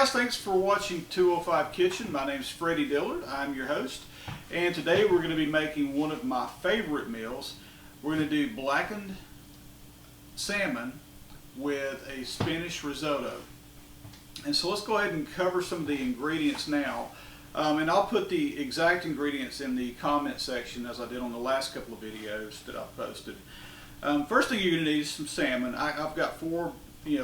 guys, thanks for watching 205 Kitchen. My name's Freddie Dillard. I'm your host. And today we're going to be making one of my favorite meals. We're going to do blackened salmon with a spinach risotto. And so let's go ahead and cover some of the ingredients now. And I'll put the exact ingredients in the comment section as I did on the last couple of videos that I've posted. First thing you're going to need is some salmon. I've got four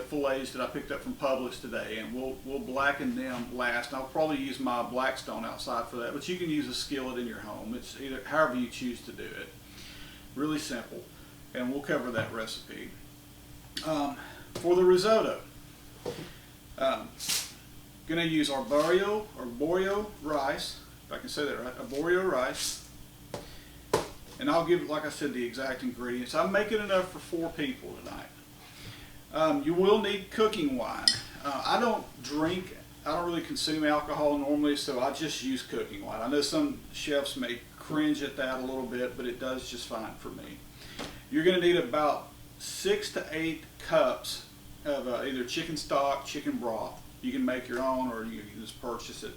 fillets that I picked up from Publix today, and we'll blacken them last. I'll probably use my Blackstone outside for that, but you can use a skillet in your home. It's either however you choose to do it. Really simple, and we'll cover that recipe. For the risotto, gonna use Arborio rice, if I can say that right, Arborio rice. And I'll give, like I said, the exact ingredients. I'm making enough for 4 people tonight. You will need cooking wine. I don't really consume alcohol normally, so I just use cooking wine. I know some chefs may cringe at that a little bit, but it does just fine for me. You're going to need about 6 to 8 cups of either chicken stock, chicken broth. You can make your own, or you can just purchase it.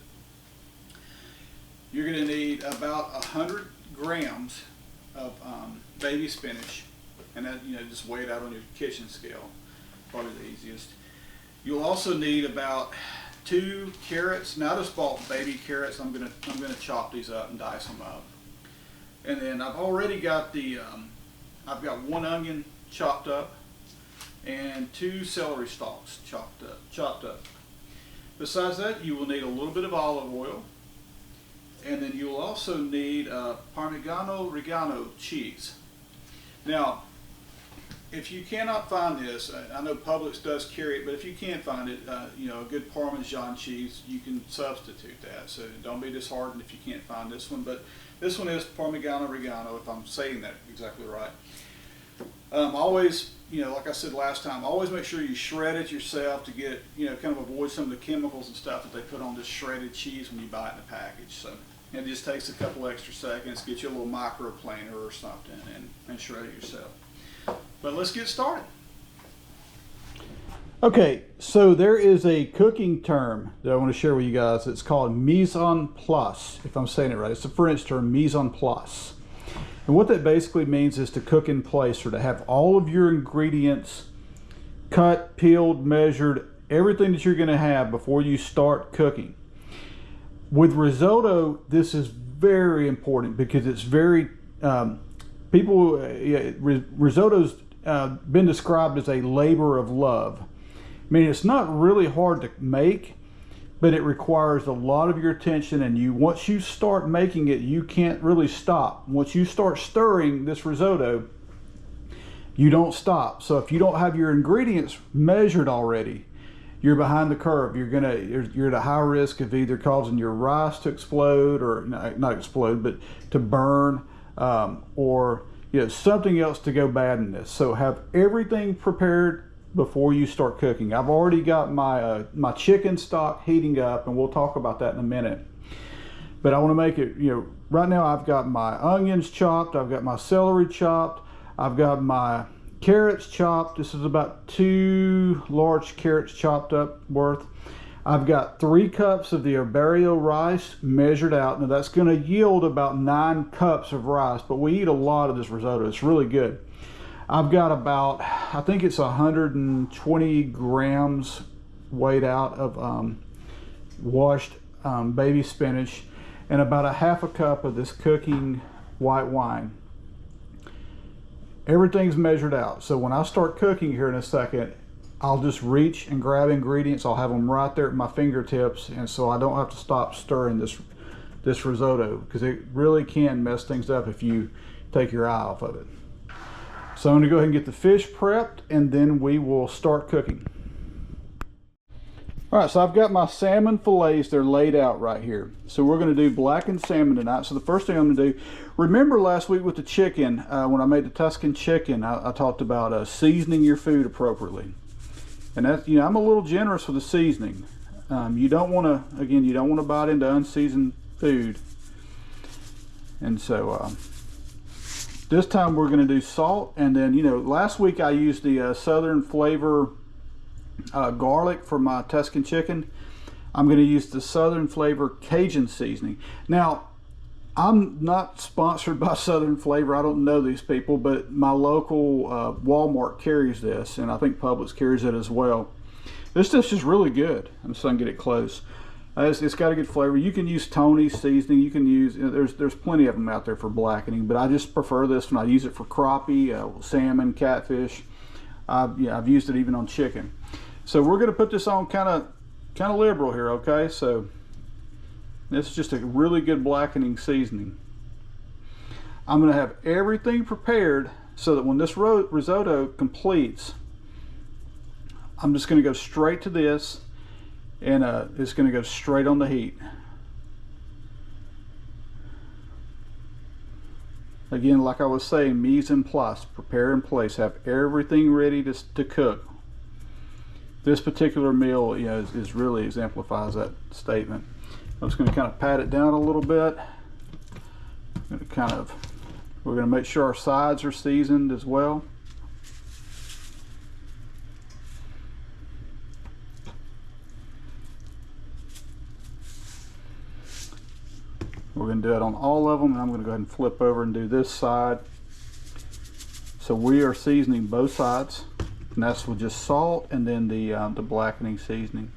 You're going to need about 100 grams of baby spinach, and that, just weigh it out on your kitchen scale. Probably the easiest. You'll also need about 2 carrots. Now I just bought baby carrots. I'm gonna chop these up and dice them up. And then I've already got I've got 1 onion chopped up and 2 celery stalks chopped up. Besides that, you will need a little bit of olive oil, and then you'll also need Parmigiano-Reggiano cheese. Now, if you cannot find this, I know Publix does carry it, but if you can't find it, a good Parmesan cheese, you can substitute that. So don't be disheartened if you can't find this one, but this one is Parmigiano-Reggiano, if I'm saying that exactly right. Always, like I said last time, always make sure you shred it yourself to get, kind of avoid some of the chemicals and stuff that they put on this shredded cheese when you buy it in a package. So it just takes a couple extra seconds, get you a little microplaner or something, and shred it yourself. But let's get started. Okay, so there is a cooking term that I want to share with you guys. It's called mise en place, if I'm saying it right. It's a French term, mise en place. And what that basically means is to cook in place, or to have all of your ingredients cut, peeled, measured, everything that you're going to have before you start cooking. With risotto, this is very important because it's very, risotto's been described as a labor of love. I mean, it's not really hard to make, but it requires a lot of your attention, and once you start making it, you can't really stop. Once you start stirring this risotto, you don't stop. So if you don't have your ingredients measured already, you're behind the curve. You're at a high risk of either causing your rice to explode, or not explode, but to burn, or something else to go bad in this. So have everything prepared before you start cooking. I've already got my my chicken stock heating up, and we'll talk about that in a minute. But I want to make it, right now I've got my onions chopped, I've got my celery chopped, I've got my carrots chopped. This is about 2 large carrots chopped up worth. I've got 3 cups of the Arborio rice measured out. Now that's going to yield about 9 cups of rice, but we eat a lot of this risotto. It's really good. I've got about, I think it's 120 grams weighed out of washed baby spinach, and about a half a cup of this cooking white wine. Everything's measured out. So when I start cooking here in a second, I'll just reach and grab ingredients. I'll have them right there at my fingertips, and so I don't have to stop stirring this risotto, because it really can mess things up if you take your eye off of it. So I'm going to go ahead and get the fish prepped, and then we will start cooking. All right, so I've got my salmon fillets. They're laid out right here. So we're going to do blackened salmon tonight. So the first thing I'm going to do, remember last week with the chicken, when I made the Tuscan chicken, I talked about seasoning your food appropriately. And that's, I'm a little generous with the seasoning. You don't want to, again, you don't want to bite into unseasoned food. And so this time we're going to do salt, and then, last week I used the Southern Flavor garlic for my Tuscan chicken. I'm going to use the Southern Flavor Cajun seasoning. Now, I'm not sponsored by Southern Flavor. I don't know these people, but my local Walmart carries this, and I think Publix carries it as well. This stuff's just really good. I'm just going to get it close. It's got a good flavor. You can use Tony's seasoning. You can use, there's plenty of them out there for blackening, but I just prefer this one. I use it for crappie, salmon, catfish. I've used it even on chicken. So we're going to put this on kind of liberal here, okay? So this is just a really good blackening seasoning. I'm going to have everything prepared so that when this risotto completes, I'm just going to go straight to this, and it's going to go straight on the heat. Again, like I was saying, mise en place, prepare in place, have everything ready to cook. This particular meal, you know, is really exemplifies that statement. I'm just going to kind of pat it down a little bit. We're going to make sure our sides are seasoned as well. We're going to do it on all of them, and I'm going to go ahead and flip over and do this side. So we are seasoning both sides, and that's with just salt and then the blackening seasoning.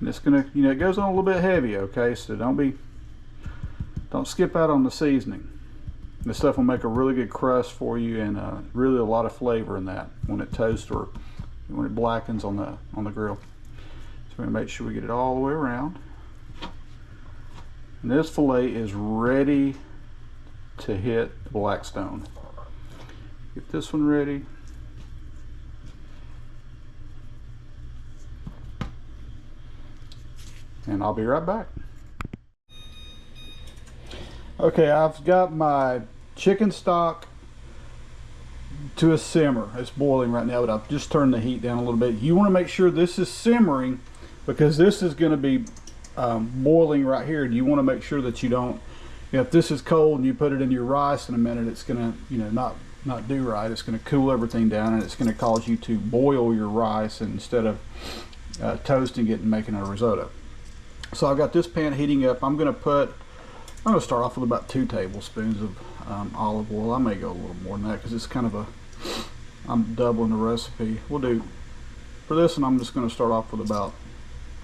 And it's going to, you know, it goes on a little bit heavy, okay? So don't skip out on the seasoning. This stuff will make a really good crust for you, and really a lot of flavor in that when it toasts or when it blackens on the grill. So we're going to make sure we get it all the way around. And this fillet is ready to hit the Blackstone. Get this one ready. And I'll be right back. Okay, I've got my chicken stock to a simmer. It's boiling right now, but I've just turned the heat down a little bit. You want to make sure this is simmering, because this is going to be boiling right here. You want to make sure that you don't, you know, if this is cold and you put it in your rice in a minute, it's going to, you know, not do right. It's going to cool everything down, and it's going to cause you to boil your rice instead of toasting it and making a risotto. So I've got this pan heating up. I'm going to start off with about 2 tablespoons of olive oil. I may go a little more than that because it's kind of I'm doubling the recipe. We'll do, for this one, I'm just going to start off with about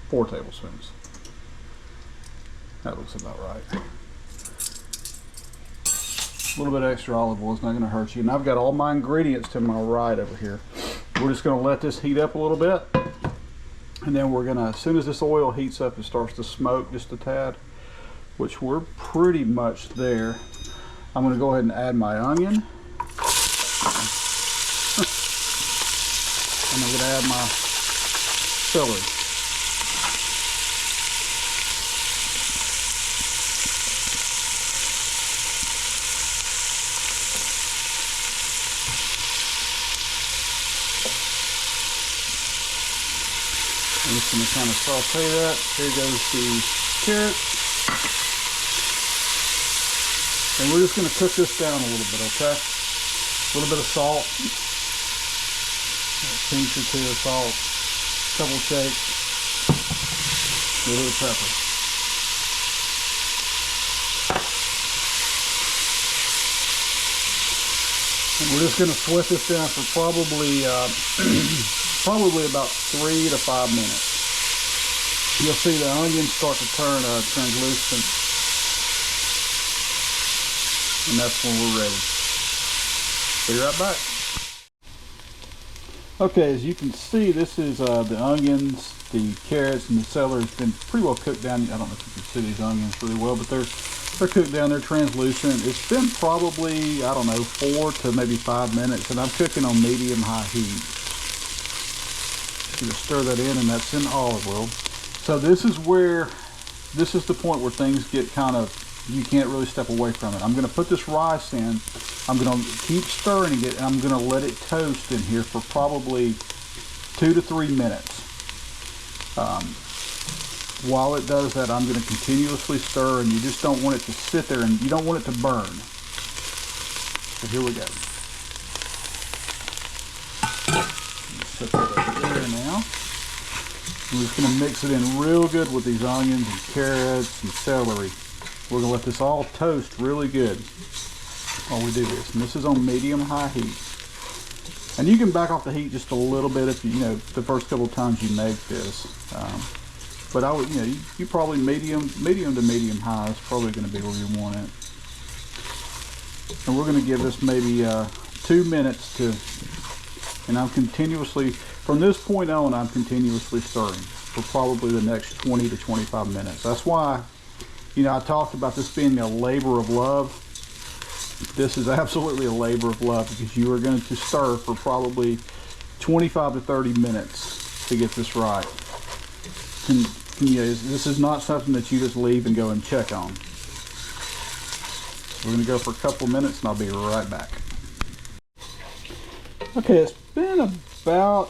4 tablespoons. That looks about right. A little bit extra olive oil is not going to hurt you. And I've got all my ingredients to my right over here. We're just going to let this heat up a little bit. And then we're going to, as soon as this oil heats up and starts to smoke just a tad, which we're pretty much there, I'm going to go ahead and add my onion. And I'm going to add my celery. I'm just going to kind of saute that. Here goes the carrots. And we're just going to cook this down a little bit, okay? A little bit of salt. A pinch or 2 of salt. A couple shakes. A little bit of pepper. And we're just going to sweat this down for probably about 3 to 5 minutes. You'll see the onions start to turn translucent, and that's when we're ready. Be right back. Okay, as you can see, this is the onions, the carrots, and the celery has been pretty well cooked down. I don't know if you can see these onions really well, but they're cooked down, they're translucent. It's been probably, I don't know, 4 to maybe 5 minutes, and I'm cooking on medium-high heat. You stir that in, and that's in olive oil. So this is the point where things get kind of, you can't really step away from it. I'm going to put this rice in. I'm going to keep stirring it, and I'm going to let it toast in here for probably 2 to 3 minutes. While it does that, I'm going to continuously stir, and you just don't want it to sit there, and you don't want it to burn. So here we go. Set that over there now. We're just going to mix it in real good with these onions and carrots and celery. We're going to let this all toast really good while we do this. And this is on medium-high heat. And you can back off the heat just a little bit if you know the first couple of times you make this. But I would, you probably medium to medium high is probably going to be where you want it. And we're going to give this maybe 2 minutes to, and I'm continuously, from this point on, I'm continuously stirring for probably the next 20 to 25 minutes. That's why, I talked about this being a labor of love. This is absolutely a labor of love because you are going to stir for probably 25 to 30 minutes to get this right. This is not something that you just leave and go and check on. We're going to go for a couple of minutes and I'll be right back. Okay, it's been about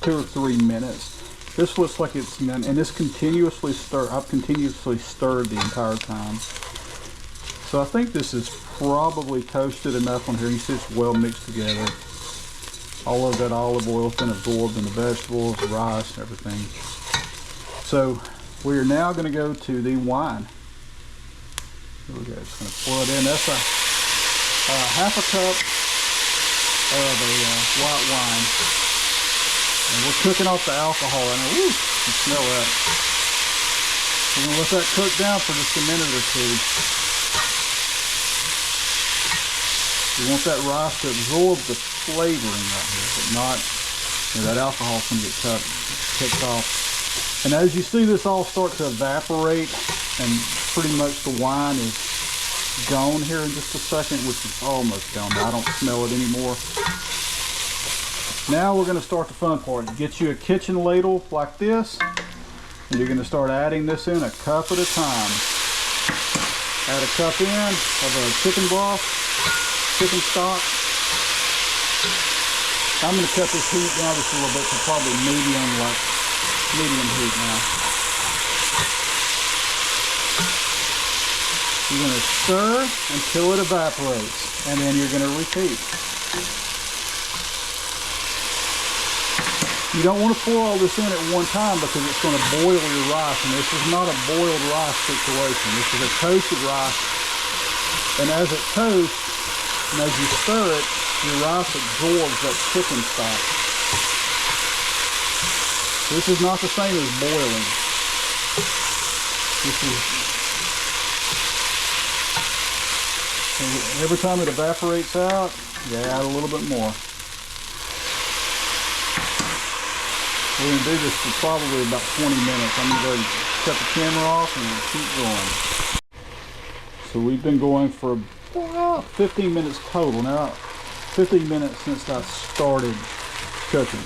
2 or 3 minutes. This looks like it's, and this continuously I've continuously stirred the entire time. So I think this is probably toasted enough on here. You see it's well mixed together. All of that olive oil has been absorbed in the vegetables, the rice, and everything. So we are now going to go to the wine. Here we go. Just going to pour it in. That's a half a cup of a white wine. And we're cooking off the alcohol in it. Woo! You can smell that. We're going to let that cook down for just a minute or two. You want that rice to absorb the flavoring right here, but not, that alcohol's going to get kicked off. And as you see this all start to evaporate, and pretty much the wine is gone here in just a second, which is almost gone. I don't smell it anymore. Now we're going to start the fun part. Get you a kitchen ladle like this, and you're going to start adding this in a cup at a time. Add a cup in of a chicken broth, chicken stock. I'm going to cut this heat down just a little bit to probably medium heat now. You're going to stir until it evaporates, and then you're going to repeat. You don't want to pour all this in at one time because it's going to boil your rice, and this is not a boiled rice situation. This is a toasted rice, and as it toasts, and as you stir it, your rice absorbs that chicken stock. This is not the same as boiling. This is, every time it evaporates out, you add a little bit more. We're going to do this for probably about 20 minutes. I'm going to go and shut the camera off and keep going. So we've been going for about 15 minutes total. Now, 15 minutes since I started cooking.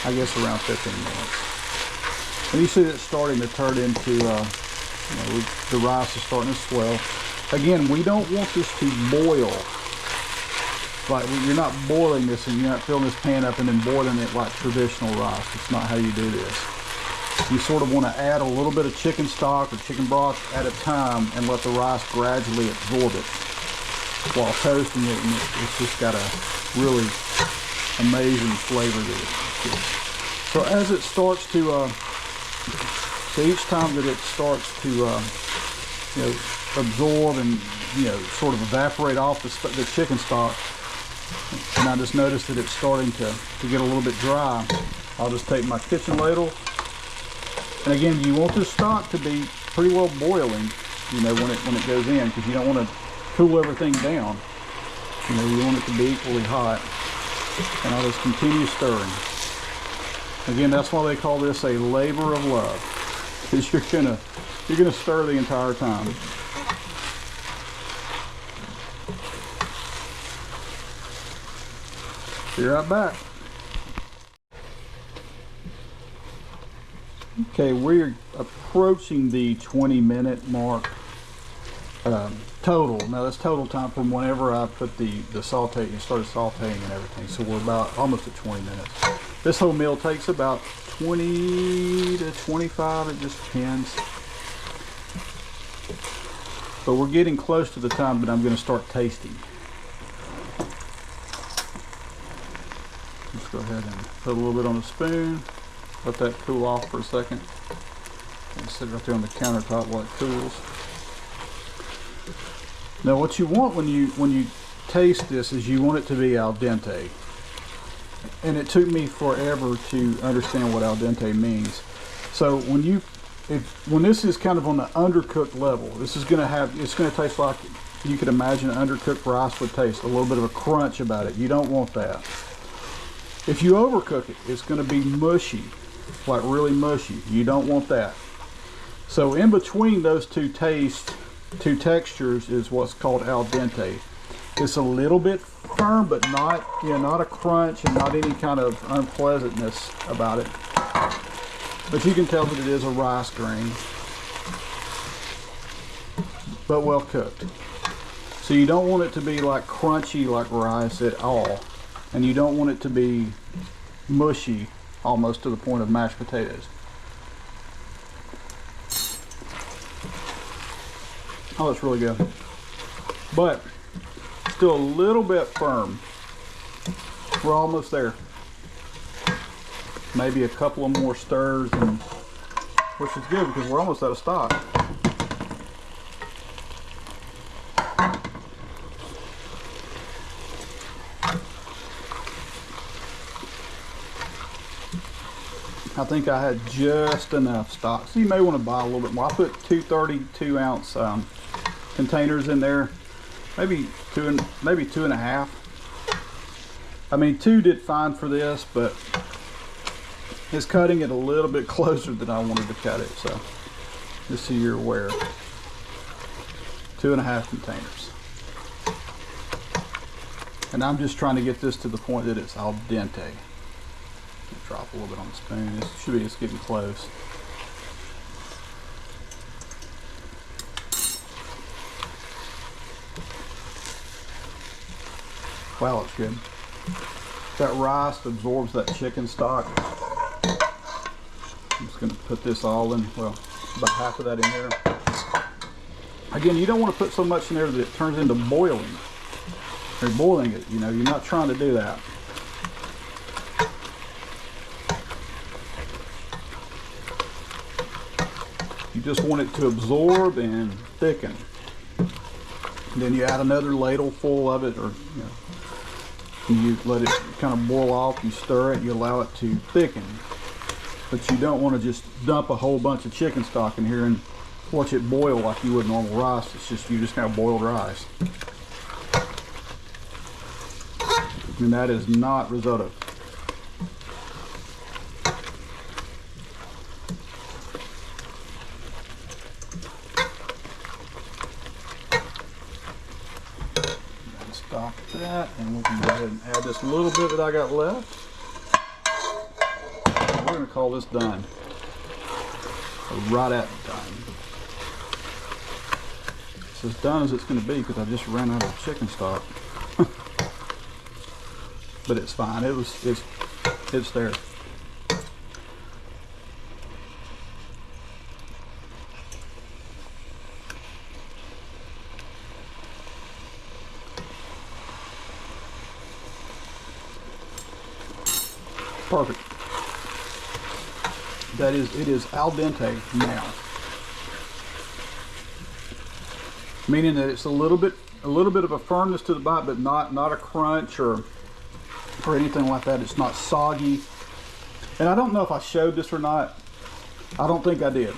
I guess around 15 minutes. And you see it's starting to turn into, the rice is starting to swell. Again, we don't want this to boil. Like, you're not boiling this and you're not filling this pan up and then boiling it like traditional rice. It's not how you do this. You sort of want to add a little bit of chicken stock or chicken broth at a time and let the rice gradually absorb it while toasting it, and it's just got a really amazing flavor to it. So as it starts to, so each time that it starts to, absorb and, sort of evaporate off the chicken stock, and I just noticed that it's starting to get a little bit dry, I'll just take my kitchen ladle. And again, you want this stock to be pretty well boiling, when it goes in, because you don't want to cool everything down. You want it to be equally hot. And I'll just continue stirring. Again, that's why they call this a labor of love, because you're gonna stir the entire time. Be right back. Okay, we're approaching the 20-minute mark total. Now that's total time from whenever I put the saute and started sauteing and everything. So we're about almost at 20 minutes. This whole meal takes about 20 to 25, it just depends. But we're getting close to the time that I'm going to start tasting. Let's go ahead ahead and put a little bit on a spoon, let that cool off for a second, and sit it right there on the countertop while it cools. Now what you want when you taste this is you want it to be al dente. And it took me forever to understand what al dente means. So when this is kind of on the undercooked level, this is it's gonna taste like you could imagine an undercooked rice would taste, a little bit of a crunch about it. You don't want that. If you overcook it, it's gonna be mushy, like really mushy. You don't want that. So in between those two textures is what's called al dente. It's a little bit firm, but not, not a crunch and not any kind of unpleasantness about it. But you can tell that it is a rice grain, but well cooked. So you don't want it to be like crunchy like rice at all, and you don't want it to be mushy almost to the point of mashed potatoes. Oh, it's really good, but still a little bit firm. We're almost there. Maybe a couple of more stirs, which is good because we're almost out of stock. I think I had just enough stock, so you may want to buy a little bit more. I put 2 ounce containers in there, maybe two and a half. I mean, 2 did fine for this, but it's cutting it a little bit closer than I wanted to cut it. So just so you're aware, 2.5 containers. And I'm just trying to get this to the point that it's al dente. Drop a little bit on the spoon. This should be just getting close. Wow, it's good. That rice absorbs that chicken stock. I'm just going to put this all in, well, about half of that in there. Again, you don't want to put so much in there that it turns into boiling. You're boiling it, you're not trying to do that. You just want it to absorb and thicken. And then you add another ladle full of it, or you let it kind of boil off, you stir it, you allow it to thicken. But you don't want to just dump a whole bunch of chicken stock in here and watch it boil like you would normal rice. It's just, you just have boiled rice. And that is not risotto. Stop that, and we can go ahead and add this little bit that I got left. We're going to call this done. Or right at done. It's as done as it's going to be because I just ran out of chicken stock. But it's fine. It's there. Perfect. It is al dente now. Meaning that it's a little bit of a firmness to the bite, but not a crunch or anything like that. It's not soggy. And I don't know if I showed this or not. I don't think I did.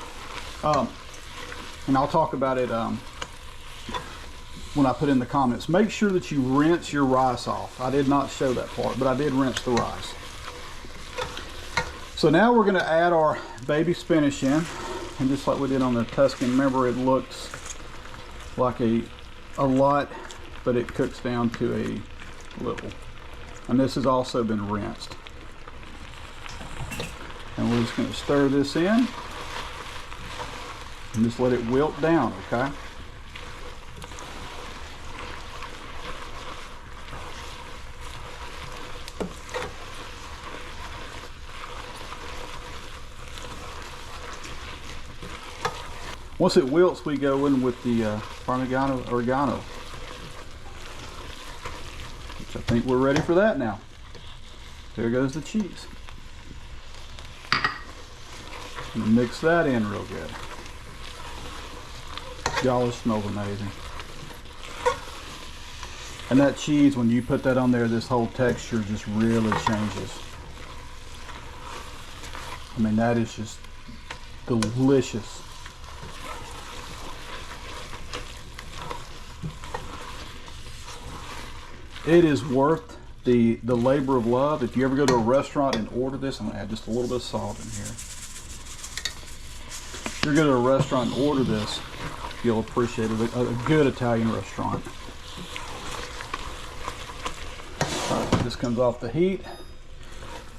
And I'll talk about it when I put in the comments. Make sure that you rinse your rice off. I did not show that part, but I did rinse the rice. So now we're going to add our baby spinach in, and just like we did on the Tuscan, remember it looks like a lot, but it cooks down to a little. And this has also been rinsed. And we're just going to stir this in and just let it wilt down, okay? Once it wilts, we go in with the Parmigiano-Reggiano, which I think we're ready for that now. There goes the cheese. And mix that in real good. Y'all, it smells amazing. And that cheese, when you put that on there, this whole texture just really changes. I mean, that is just delicious. It is worth the labor of love. If you ever go to a restaurant and order this, I'm gonna add just a little bit of salt in here. If you go to a restaurant and order this, you'll appreciate it. A good Italian restaurant. All right, this comes off the heat.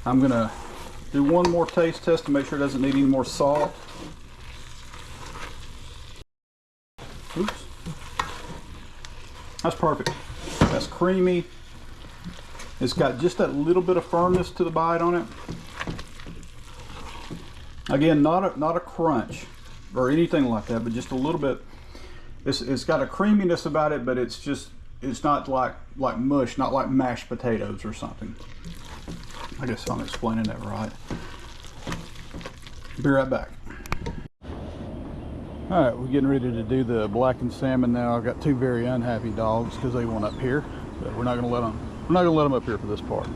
I'm gonna do one more taste test to make sure it doesn't need any more salt. Oops. That's perfect. That's creamy. It's got just that little bit of firmness to the bite on it. Again, not a crunch or anything like that, but just a little bit. It's got a creaminess about it, but it's not like mush, not like mashed potatoes or something. I guess I'm explaining that right. Be right back. All right, we're getting ready to do the blackened salmon now. I've got two very unhappy dogs because they want up here, but we're not going to let them. We're not going to let them up here for this part.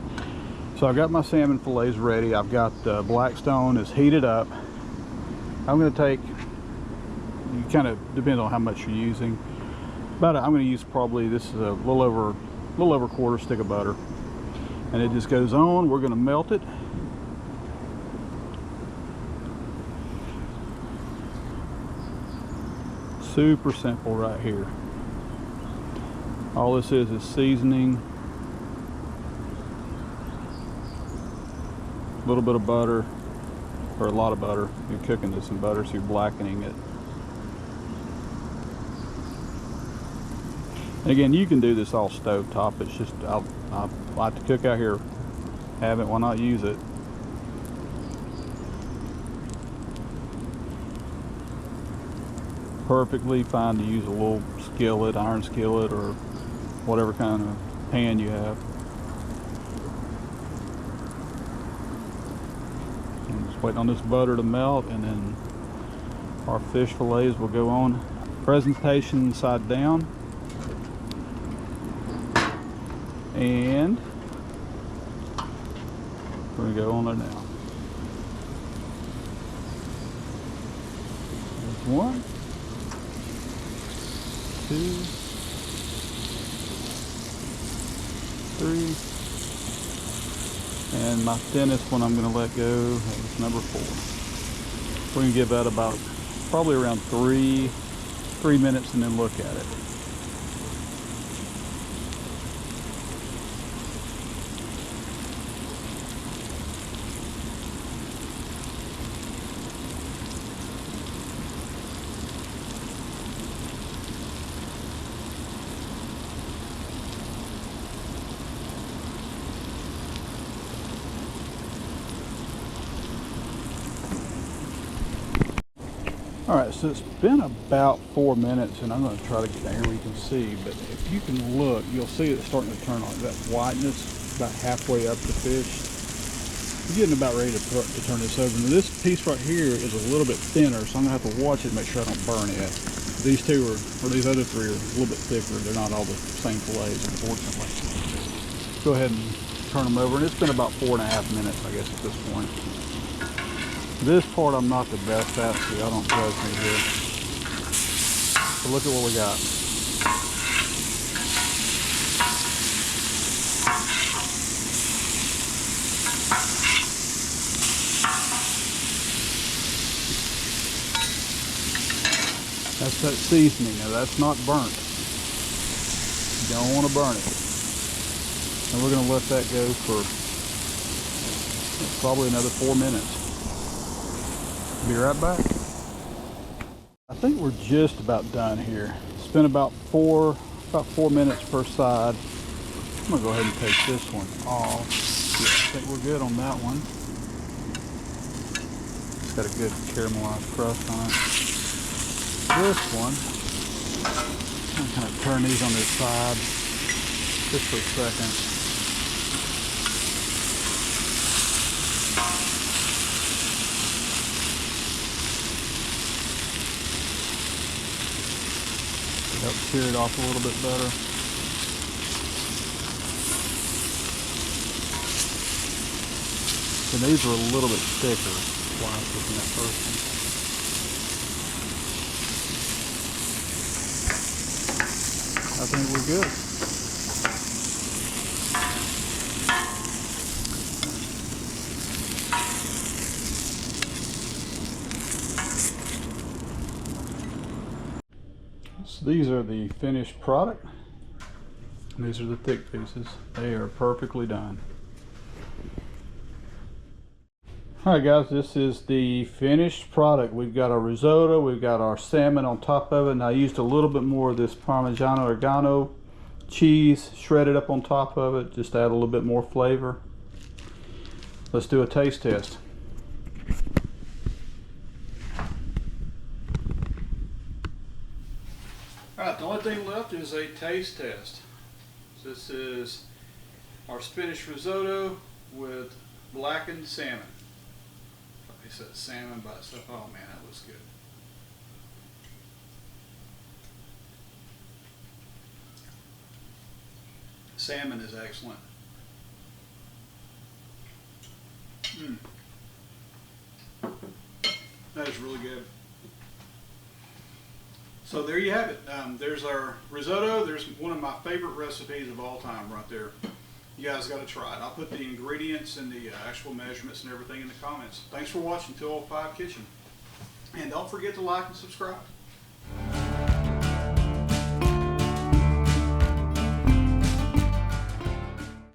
So I've got my salmon fillets ready. I've got Blackstone is heated up. I'm going to take. You kind of depends on how much you're using. I'm going to use probably, this is a little over a quarter stick of butter, and it just goes on. We're going to melt it. Super simple right here. All this is seasoning, a little bit of butter, or a lot of butter. You're cooking this in butter, so you're blackening it. And again, you can do this all stove top. It's just I like to cook out here. Have it, why not use it? Perfectly fine to use a little skillet, iron skillet, or whatever kind of pan you have. I'm just waiting on this butter to melt, and then our fish fillets will go on. Presentation side down. And we're going to go on there now. There's one, two, three, and my thinnest one I'm going to let go is number 4. We're going to give that about probably around 3 minutes and then look at it. All right, so it's been about 4 minutes, and I'm going to try to get down here where you can see, but if you can look, you'll see it's starting to turn on that whiteness about halfway up the fish. I'm getting about ready to turn this over. Now, this piece right here is a little bit thinner, so I'm going to have to watch it to make sure I don't burn it. These two are, or these other three are a little bit thicker. They're not all the same fillets, unfortunately. Go ahead and turn them over, and it's been about 4.5 minutes, I guess, at this point. This part I'm not the best at, so y'all don't judge me here. So look at what we got. That's that seasoning. Now that's not burnt. You don't want to burn it. And we're going to let that go for probably another 4 minutes. Be right back. I think we're just about done here. It's been about 4 minutes per side. I'm gonna go ahead and take this one off. Yeah, I think we're good on that one. It's got a good caramelized crust on it. This one, I'm gonna kind of turn these on their side just for a second. Help sear it off a little bit better. And these are a little bit thicker. That's why I was looking at first one. I think we're good. So these are the finished product. These are the thick pieces. They are perfectly done. Alright guys, this is the finished product. We've got our risotto, we've got our salmon on top of it, and I used a little bit more of this Parmigiano-Reggiano cheese shredded up on top of it, just add a little bit more flavor. Let's do a taste test. Alright, the only thing left is a taste test. This is our spinach risotto with blackened salmon. They said salmon by itself. Oh man, that looks good. Salmon is excellent. That is really good. So there you have it. There's our risotto. There's one of my favorite recipes of all time right there. You guys got to try it. I'll put the ingredients and the actual measurements and everything in the comments. Thanks for watching 205 Kitchen. And don't forget to like and subscribe.